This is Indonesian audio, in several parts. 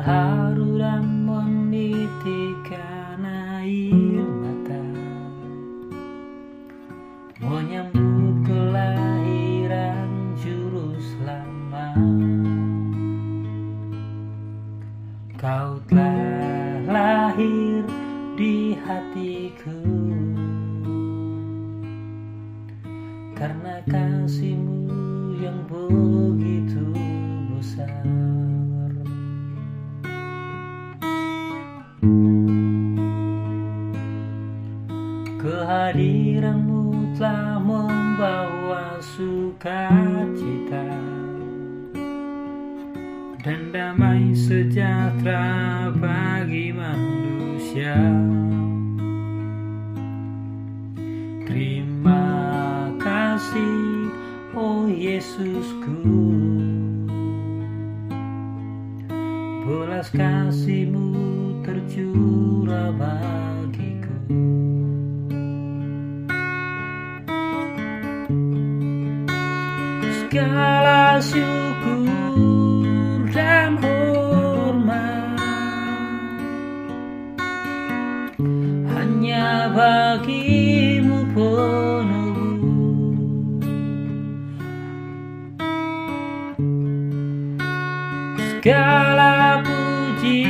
terharu dan menitikkan air mata menyambut kelahiran Juru Selamat. Kau telah lahir di hatiku karena kasih-Mu yang begitu besar. Kehadiran-Mu telah membawa sukacita dan damai sejahtera bagi manusia. Terima kasih, oh Yesusku, belas kasih-Mu tercurah bagiku. Segala syukur dan hormat hanya bagi-Mu penebus. Segala puji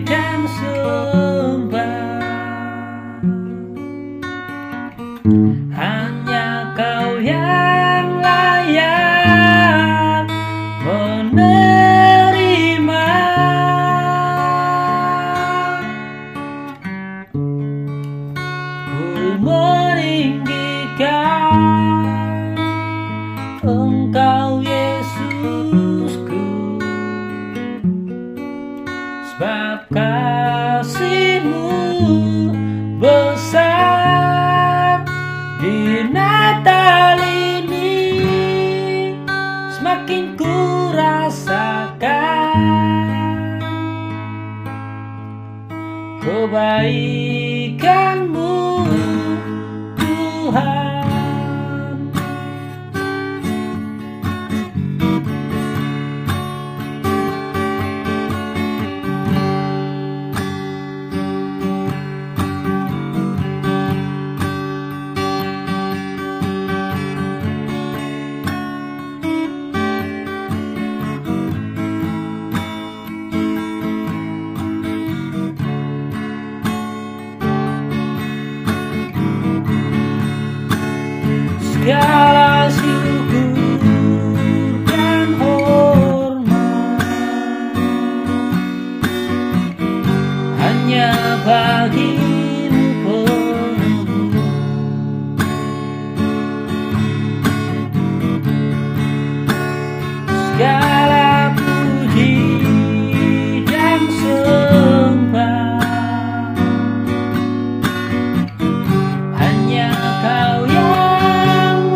dan sembah hanya Kau yang layak menerima. Ku meninggikan Engkau Yesusku, sebab kasih-Mu besar. Di Natal ini semakin ku rasakan kebaikan-Mu, Tuhan. Segala syukur dan hormat hanya bagi-Mu penebus. Segala puji dan sembah hanya Kau yang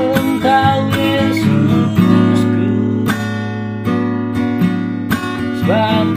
Engkau Yesusku, sebab